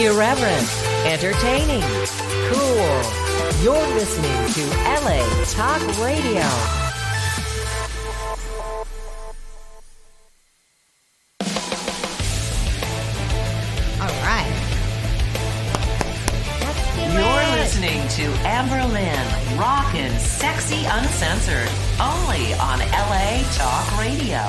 Irreverent, entertaining, cool. You're listening to LA Talk Radio. All right. Let's do You're listening to Amber Lynn, Rockin' Sexy Uncensored, only on LA Talk Radio.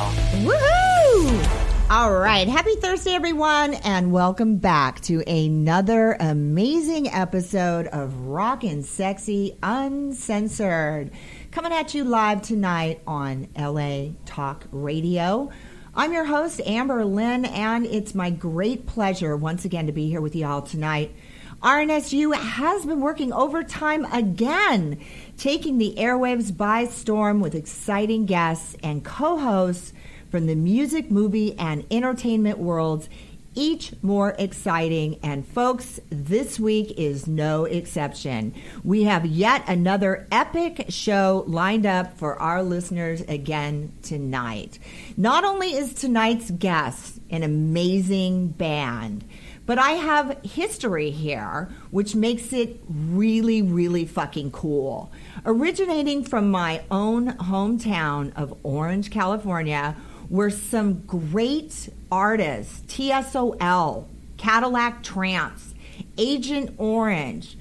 Woohoo! All right. Happy Thursday, everyone, and welcome back to another amazing episode of Rockin' Sexy Uncensored. Coming at you live tonight on LA Talk Radio. I'm your host, Amber Lynn, and it's my great pleasure once again to be here with you all tonight. RNSU has been working overtime again, taking the airwaves by storm with exciting guests and co-hosts from the music, movie, and entertainment worlds, each more exciting. And folks, this week is no exception. We have yet another epic show lined up for our listeners again tonight. Not only is tonight's guest an amazing band, but I have history here, which makes it really, really fucking cool. Originating from my own hometown of Orange, California, where some great artists, TSOL, Cadillac Trance, Agent Orange,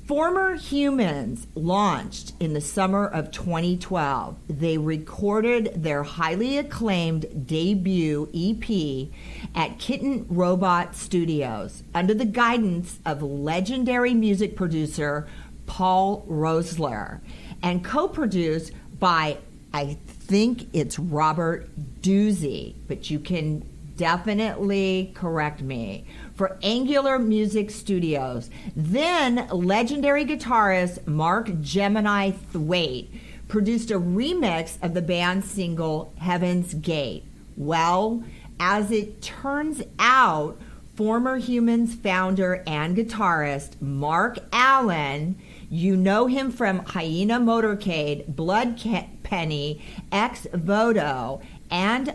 Former Humans launched in the summer of 2012. They recorded their highly acclaimed debut EP at Kitten Robot Studios under the guidance of legendary music producer Paul Rosler and co-produced by, I think it's Robert Doozy, but you can definitely correct me, for Angular Music Studios. Then legendary guitarist Mark Gemini Thwaite produced a remix of the band's single Heaven's Gate. Well, as it turns out, former Humans founder and guitarist Mark Allen, you know him from Hyena Motorcade, Blood Penny, Ex Voto, and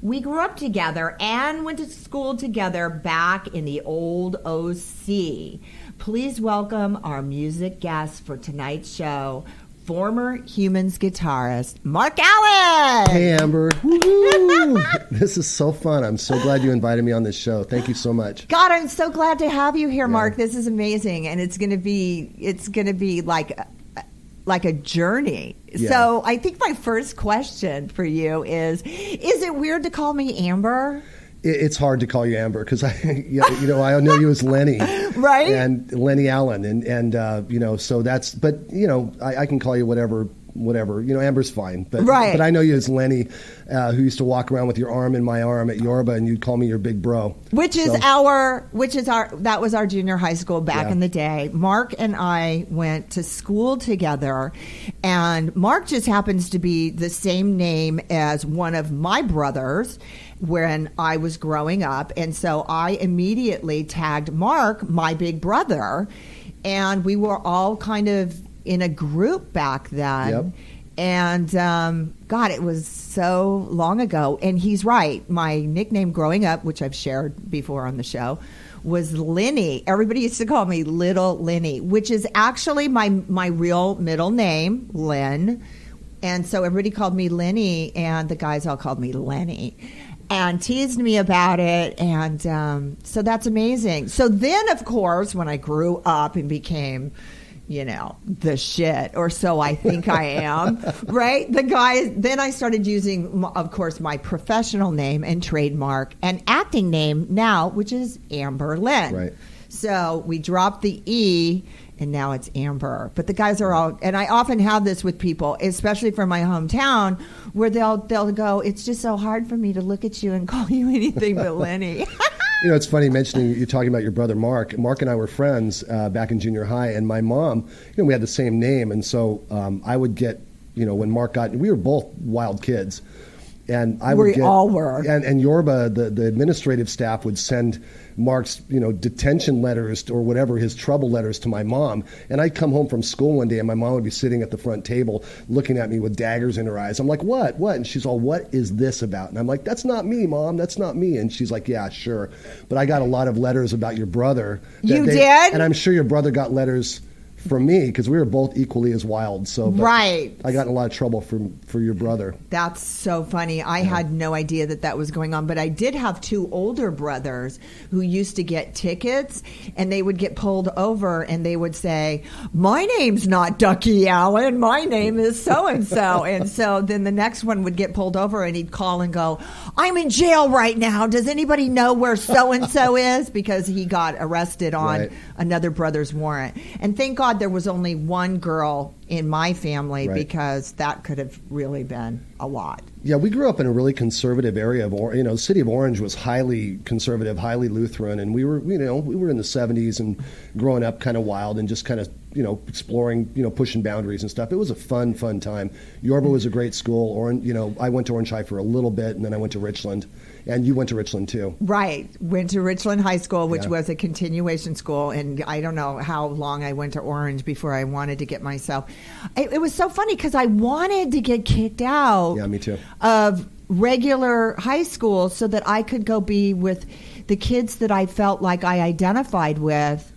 we grew up together and went to school together back in the old OC. Please welcome our music guest for tonight's show, former Humans guitarist, Mark Allen. Hey, Amber. Woo-hoo. This is so fun. I'm so glad you invited me on this show. Thank you so much. God, I'm so glad to have you here, Mark. This is amazing, and it's going to be like a journey. Yeah. So I think my first question for you is it weird to call me Amber? It's hard to call you Amber because I know you as Lenny, right? And Lenny Allen, and so that's. But I can call you whatever. Amber's fine, but right. But I know you as Lenny, who used to walk around with your arm in my arm at Yorba, and you'd call me your big bro. That was our junior high school back in the day. Mark and I went to school together, and Mark just happens to be the same name as one of my brothers when I was growing up, and so I immediately tagged Mark, my big brother, and we were all kind of in a group back then. Yep. And God, it was so long ago. And he's right. My nickname growing up, which I've shared before on the show, was Lenny. Everybody used to call me Little Lenny, which is actually my real middle name, Lynn. And so everybody called me Lenny, and the guys all called me Lenny and teased me about it. And so that's amazing. So then, of course, when I grew up and became the shit, or so I think I am, right? Then I started using, of course, my professional name and trademark and acting name now, which is Amber Lynn. Right. So we dropped the E, and now it's Amber. But the guys are all, and I often have this with people, especially from my hometown, where they'll go, it's just so hard for me to look at you and call you anything but Lenny. It's funny you're talking about your brother Mark. Mark and I were friends back in junior high, and my mom, we had the same name, and so I would get, when Mark we were both wild kids, And I We would get, all were. And Yorba, the administrative staff would send Mark's, detention letters or whatever, his trouble letters to my mom. And I'd come home from school one day and my mom would be sitting at the front table looking at me with daggers in her eyes. I'm like, what? And she's all, what is this about? And I'm like, that's not me, Mom. That's not me. And she's like, yeah, sure. But I got a lot of letters about your brother. You did? And I'm sure your brother got letters from me because we were both equally as wild. So right. I got in a lot of trouble for your brother. That's so funny. I had no idea that was going on, but I did have two older brothers who used to get tickets, and they would get pulled over and they would say, my name's not Ducky Allen, my name is so-and-so. And so then the next one would get pulled over and he'd call and go, I'm in jail right now. Does anybody know where so-and-so is? Because he got arrested on another brother's warrant. And thank God there was only one girl in my family because that could have really been a lot. Yeah, we grew up in a really conservative area of the city of Orange was highly conservative, highly Lutheran, and we were in the 70s and growing up kind of wild and just kind of exploring, pushing boundaries and stuff. It was a fun time. Yorba was a great school. I went to Orange High for a little bit, and then I went to Richland. And you went to Richland, too. Right. Went to Richland High School, which was a continuation school. And I don't know how long I went to Orange before I wanted to get myself. It was so funny because I wanted to get kicked out me too. Of regular high school so that I could go be with the kids that I felt like I identified with.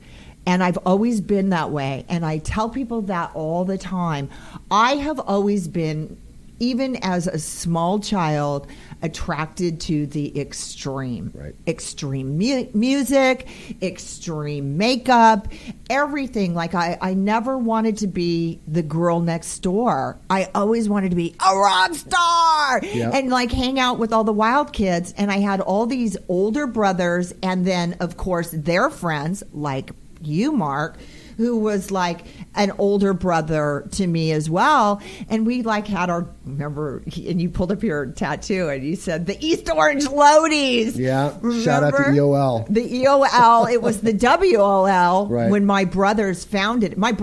And I've always been that way. And I tell people that all the time. I have always been, even as a small child, attracted to the extreme. Right. Extreme music, extreme makeup, everything. Like I never wanted to be the girl next door. I always wanted to be a rock star and like hang out with all the wild kids. And I had all these older brothers and then, of course, their friends like you, Mark, who was like an older brother to me as well. And we like had and you pulled up your tattoo and you said the East Orange Loadies. Yeah. Remember? Shout out to EOL. The EOL. It was the WOL right. when my brothers founded. My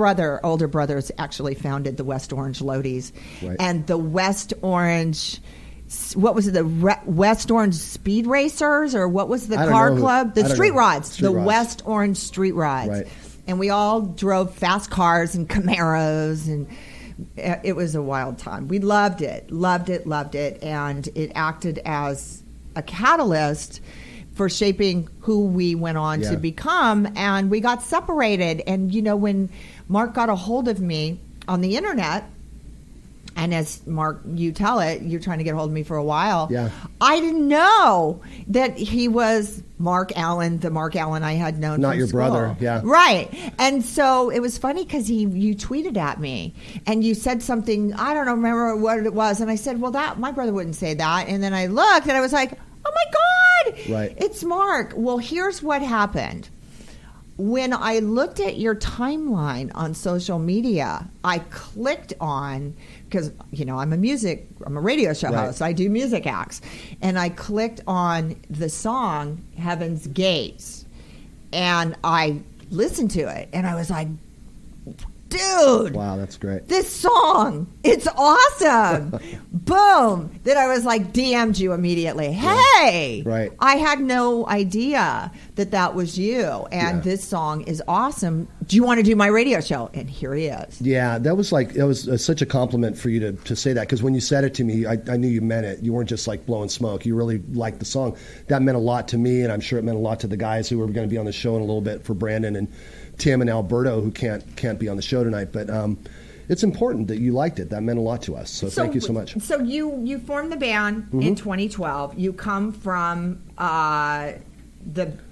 older brothers actually founded the West Orange Loadies. Right. And the West Orange... What was it? The West Orange Speed Racers, or what was the car club? The Street Rods. The West Orange Street Rods. Right. And we all drove fast cars and Camaros, and it was a wild time. We loved it, and it acted as a catalyst for shaping who we went on to become. And we got separated. And when Mark got a hold of me on the internet. And as Mark, you tell it, you're trying to get a hold of me for a while. Yeah. I didn't know that he was Mark Allen, the Mark Allen I had known Not from your school. brother, yeah. Right. And so it was funny because you tweeted at me and you said something, I don't remember what it was. And I said, well, my brother wouldn't say that. And then I looked and I was like, oh my God, right. It's Mark. Well, here's what happened. When I looked at your timeline on social media, I clicked on, because, I'm a radio show host. I do music acts. And I clicked on the song Heaven's Gates. And I listened to it. And I was like, dude. Wow, that's great. This song, it's awesome. Boom. Then I was like, DM'd you immediately. Hey. Right. I had no idea that was you. And this song is awesome. Do you want to do my radio show? And here he is. Yeah, it was such a compliment for you to say that, because when you said it to me, I knew you meant it. You weren't just like blowing smoke. You really liked the song. That meant a lot to me, and I'm sure it meant a lot to the guys who were going to be on the show in a little bit, for Brandon and Tim and Alberto, who can't be on the show tonight. But it's important that you liked it. That meant a lot to us. So thank you so much. So you formed the band in 2012. You come from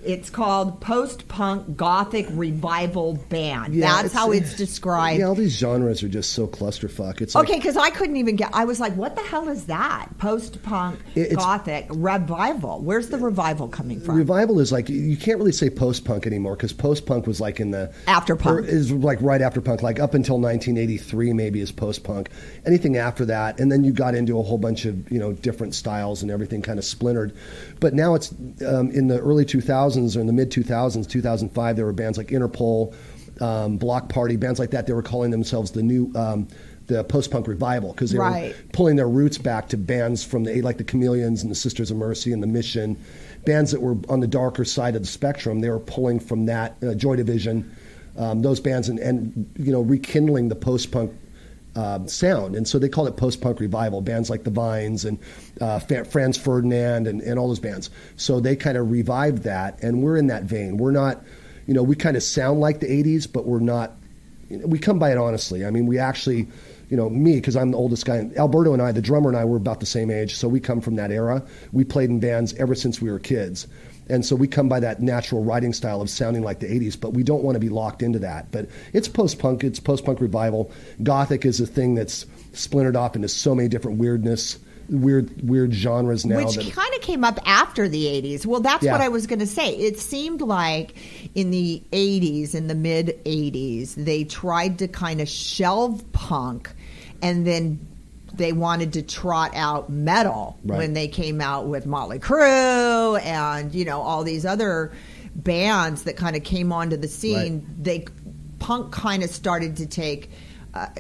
it's called post-punk gothic revival band. Yeah, that's how it's described. Yeah, all these genres are just so clusterfuck. It's okay, because I couldn't even I was like, what the hell is that? Post-punk gothic revival. Where's the revival coming from? Revival is like, you can't really say post-punk anymore, because post-punk was like in the... After punk. Is like right after punk, like up until 1983 maybe is post-punk. Anything after that, and then you got into a whole bunch of different styles and everything kind of splintered. But now it's in the early 2000s or in the mid 2000s, 2005, there were bands like Interpol, Block Party, bands like that. They were calling themselves the new the post-punk revival, because they Right. were pulling their roots back to bands from like the Chameleons and the Sisters of Mercy and the Mission, bands that were on the darker side of the spectrum. They were pulling from that, Joy Division, those bands, and rekindling the post-punk sound. And so they call it post-punk revival, bands like the Vines and Franz Ferdinand and all those bands. So they kind of revived that, and we're in that vein. We're not, we kind of sound like the 80s, but we're not, we come by it honestly. I mean, we actually, me, because I'm the oldest guy, Alberto and I, the drummer and I, were about the same age, so we come from that era. We played in bands ever since we were kids. And so we come by that natural writing style of sounding like the 80s, but we don't want to be locked into that. But it's post-punk, it's post-punk revival. Gothic is a thing that's splintered off into so many different weird genres now. Which kind of came up after the 80s. Well, that's Yeah. what I was going to say. It seemed like in the 80s, in the mid-80s, they tried to kind of shelve punk, and then they wanted to trot out metal Right. when they came out with Motley Crue and, all these other bands that kind of came onto the scene. Right. Punk kind of started to take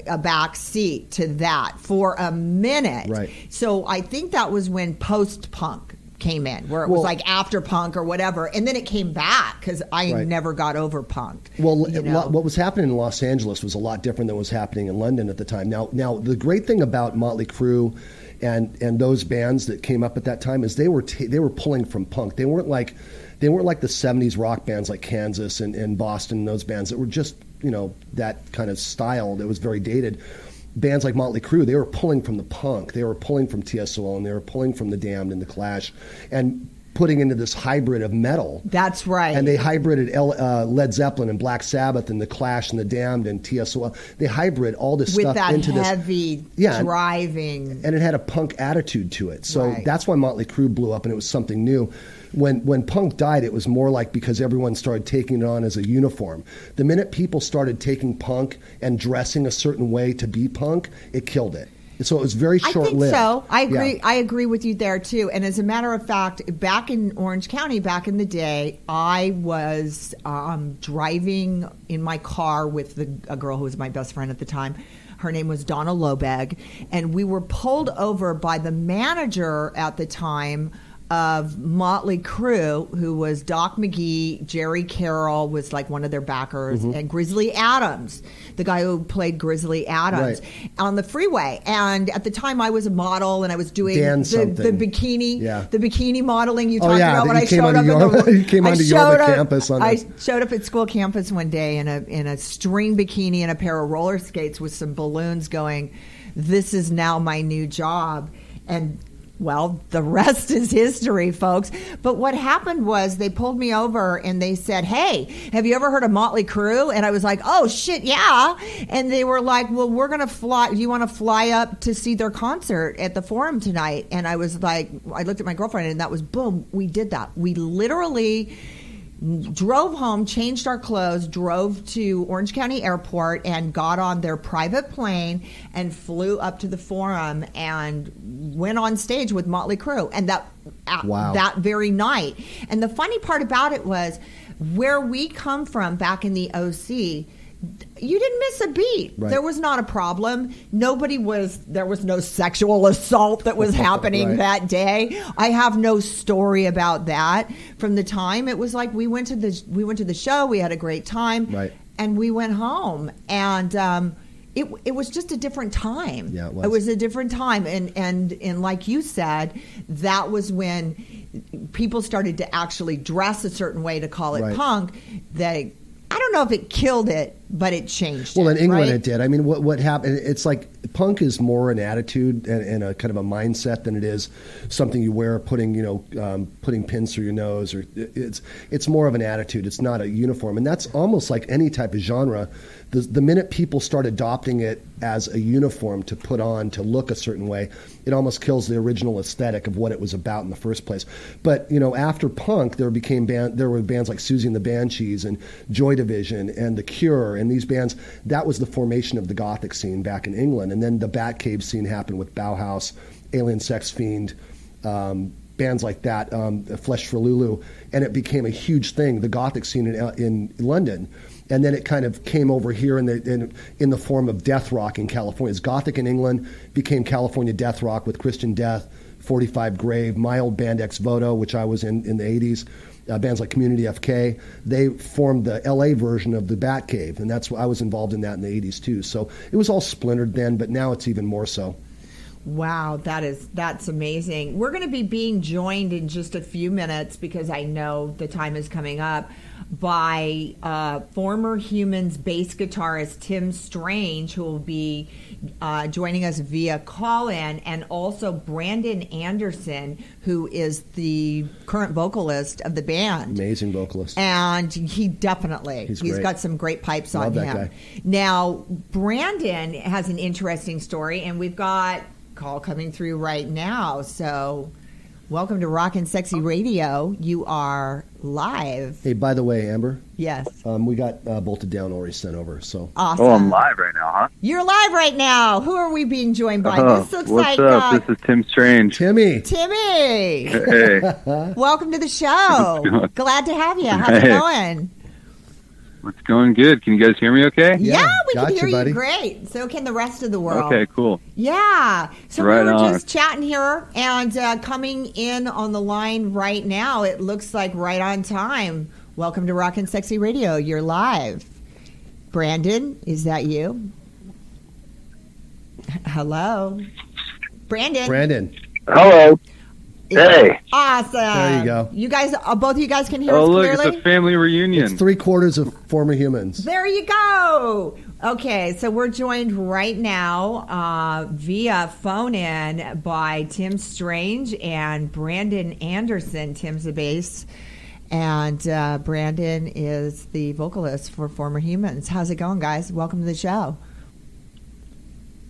a back seat to that for a minute. Right. So I think that was when post-punk came in, where it was like after punk or whatever, and then it came back because I Right. never got over punk. Well, what was happening in Los Angeles was a lot different than what was happening in London at the time. Now the great thing about Motley Crue and those bands that came up at that time is they were pulling from punk. They weren't like the 70s rock bands like Kansas and Boston and those bands that were just that kind of style that was very dated. Bands like Motley Crue, they were pulling from the punk. They were pulling from TSOL, and they were pulling from the Damned and the Clash, and putting into this hybrid of metal. That's right. And they hybrided Led Zeppelin and Black Sabbath and the Clash and the Damned and TSOL. They hybrid all this with stuff that into heavy this driving, and it had a punk attitude to it. So Right. that's why Motley Crue blew up, and it was something new. When punk died, it was more like because everyone started taking it on as a uniform. The minute people started taking punk and dressing a certain way to be punk, it killed it. So it was very short-lived. I think so. I agree. Yeah. I agree with you there too. And as a matter of fact, back in Orange County, back in the day, I was driving in my car with a girl who was my best friend at the time. Her name was Donna Lobeg, and we were pulled over by the manager at the time of Motley Crue, who was Doc McGee. Jerry Carroll was like one of their backers, and Grizzly Adams, the guy who played Grizzly Adams, Right. on the freeway. And at the time, I was a model, and I was doing Dan the bikini, Yeah. the bikini modeling you Oh, talked yeah, about that when you I came showed up. onto you came onto Yorba campus on I this. showed up at school campus one day in a string bikini and a pair of roller skates with some balloons going, "This is now my new job." And well, the rest is history, folks. But what happened was they pulled me over and they said, "Hey, have you ever heard of Motley Crue?" And I was like, "Oh, shit, yeah." And they were like, "Well, we're going to fly. Do you want to fly up to see their concert at the Forum tonight?" And I was like, I looked at my girlfriend, and that was, boom, we did that. We literally drove home, changed our clothes, drove to Orange County Airport, and got on their private plane and flew up to the Forum and went on stage with Motley Crue. And that very night. And the funny part about it was, where we come from back in the OC, you didn't miss a beat. Right. There was not a problem. There was no sexual assault that was happening Right. that day. I have no story about that. From the time, it was like we went to the show, we had a great time, Right. and we went home. And it was just a different time. Yeah, it was. It was a different time. And like you said, that was when people started to actually dress a certain way to call it Right. punk. I don't know if it killed it, but it changed. Well, in England right? it did. I mean, what happened? It's like punk is more an attitude and a kind of a mindset than it is something you wear, putting pins through your nose, or it's more of an attitude. It's not a uniform, and that's almost like any type of genre. The minute people start adopting it as a uniform to put on to look a certain way, it almost kills the original aesthetic of what it was about in the first place. But after punk, there were bands like Susie and the Banshees and Joy Division and The Cure, and these bands. That was the formation of the Gothic scene back in England, and then the Batcave scene happened with Bauhaus, Alien Sex Fiend. Bands like that, Flesh for Lulu, and it became a huge thing, the Gothic scene in London. And then it kind of came over here in the form of death rock in California. It's Gothic in England, became California death rock with Christian Death, 45 Grave, my old band Ex Voto, which I was in the 80s. Bands like Community FK, they formed the LA version of the Batcave, and I was involved in that in the 80s too. So it was all splintered then, but now it's even more so. Wow, that's amazing. We're going to be being joined in just a few minutes, because I know the time is coming up, by former Humans bass guitarist Tim Strange, who will be joining us via call-in, and also Brandon Anderson, who is the current vocalist of the band. Amazing vocalist. And he's got some great pipes on him. Guy. Now, Brandon has an interesting story, and we've got call coming through right now. So welcome to Rockin' Sexy Radio. You are live. Hey, by the way, Amber. Yes. We got Bolted Down already sent over. So awesome. Oh, I'm live right now, huh? You're live right now. Who are we being joined by? What's up? This is Tim Strange. Timmy. Hey. Welcome to the show. Glad to have you. How's it going? It's going good. Can you guys hear me okay? Yeah, we can hear buddy. you great. So can the rest of the world. Okay, cool. Yeah. So right we were on. just chatting here, and coming in on the line right now, it looks like right on time. Welcome to Rockin' Sexy Radio. You're live. Brandon, is that you? Hello? Brandon. Hello. Hey. Awesome. There you go. You guys, both of you guys can hear us Oh, look, clearly? it's a family reunion. It's 3/4 of former Humans. There you go. Okay, so we're joined right now via phone-in by Tim Strange and Brandon Anderson. Tim's the bass, and Brandon is the vocalist for Former Humans. How's it going, guys? Welcome to the show.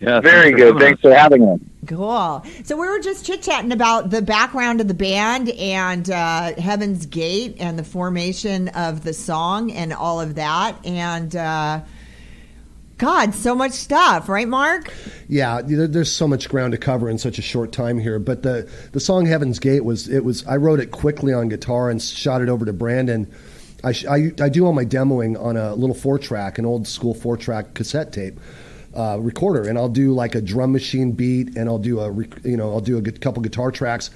Yeah, Very good. Thanks for having us. Cool. So we were just chit-chatting about the background of the band and Heaven's Gate and the formation of the song and all of that. And, God, so much stuff. Right, Mark? Yeah, there's so much ground to cover in such a short time here. But the song Heaven's Gate I wrote it quickly on guitar and shot it over to Brandon. I do all my demoing on a little 4-track, an old school 4-track cassette tape. Recorder, and I'll do like a drum machine beat, and I'll do a couple guitar tracks,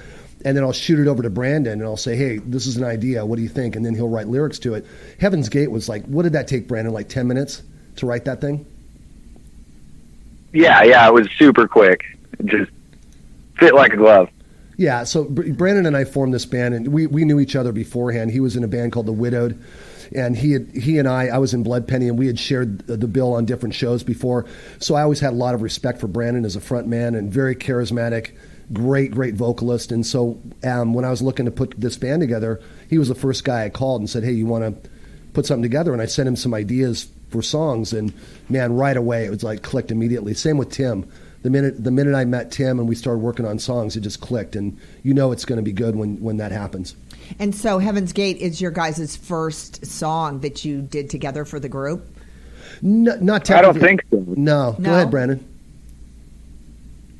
and then I'll shoot it over to Brandon, and I'll say, hey, this is an idea, what do you think? And then he'll write lyrics to it. Heaven's Gate was like, what did that take, Brandon, like 10 minutes to write that thing? Yeah, it was super quick. It just fit like a glove. Yeah, so Brandon and I formed this band, and we knew each other beforehand. He was in a band called The Widowed, and he and I was in Bloodpenny, and we had shared the bill on different shows before. So I always had a lot of respect for Brandon as a front man, and very charismatic, great vocalist. And so when I was looking to put this band together, he was the first guy I called and said, hey, you want to put something together? And I sent him some ideas for songs, and man, right away it was like clicked immediately. Same with Tim. The minute I met Tim and we started working on songs, it just clicked, and you know it's going to be good when that happens. And so Heaven's Gate is your guys' first song that you did together for the group? Not technically. I don't think so. No. Go ahead, Brandon.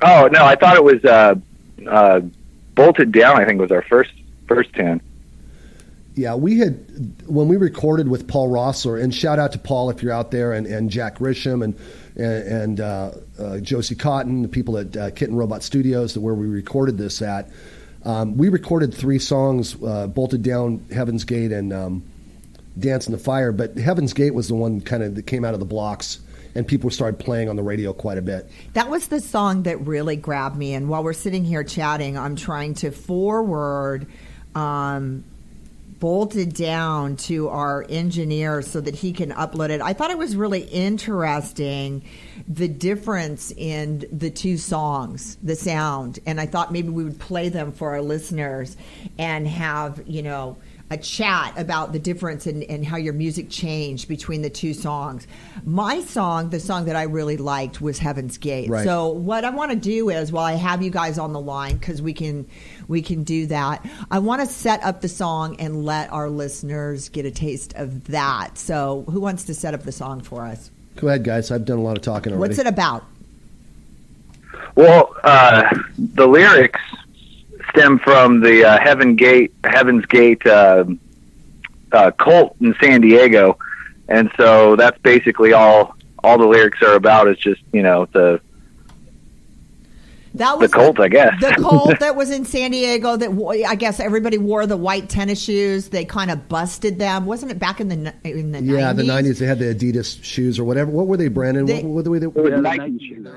Oh, no, I thought it was Bolted Down, I think was our first tune. Yeah, when we recorded with Paul Rossler, and shout out to Paul if you're out there, and Jack Grisham and Josie Cotton, the people at Kitten Robot Studios, where we recorded this at. We recorded 3 songs, Bolted Down, Heaven's Gate, and Dance in the Fire. But Heaven's Gate was the one kind of that came out of the blocks, and people started playing on the radio quite a bit. That was the song that really grabbed me. And while we're sitting here chatting, I'm trying to forward Bolted Down to our engineer so that he can upload it. I thought it was really interesting, the difference in the 2 songs, the sound. And I thought maybe we would play them for our listeners and have, a chat about the difference and how your music changed between the 2 songs. My song, the song that I really liked, was Heaven's Gate. Right. So what I want to do is, while I have you guys on the line, because we can do that, I want to set up the song and let our listeners get a taste of that. So who wants to set up the song for us? Go ahead, guys. I've done a lot of talking already. What's it about? Well, the lyrics stem from the Heaven's Gate cult in San Diego. And so that's basically all the lyrics are about, is just, the cult, I guess. The cult that was in San Diego that I guess everybody wore the white tennis shoes. They kind of busted them. Wasn't it back in the 90s? Yeah, the 90s. They had the Adidas shoes or whatever. What were they, Brandon? What were they? It was Nike shoes.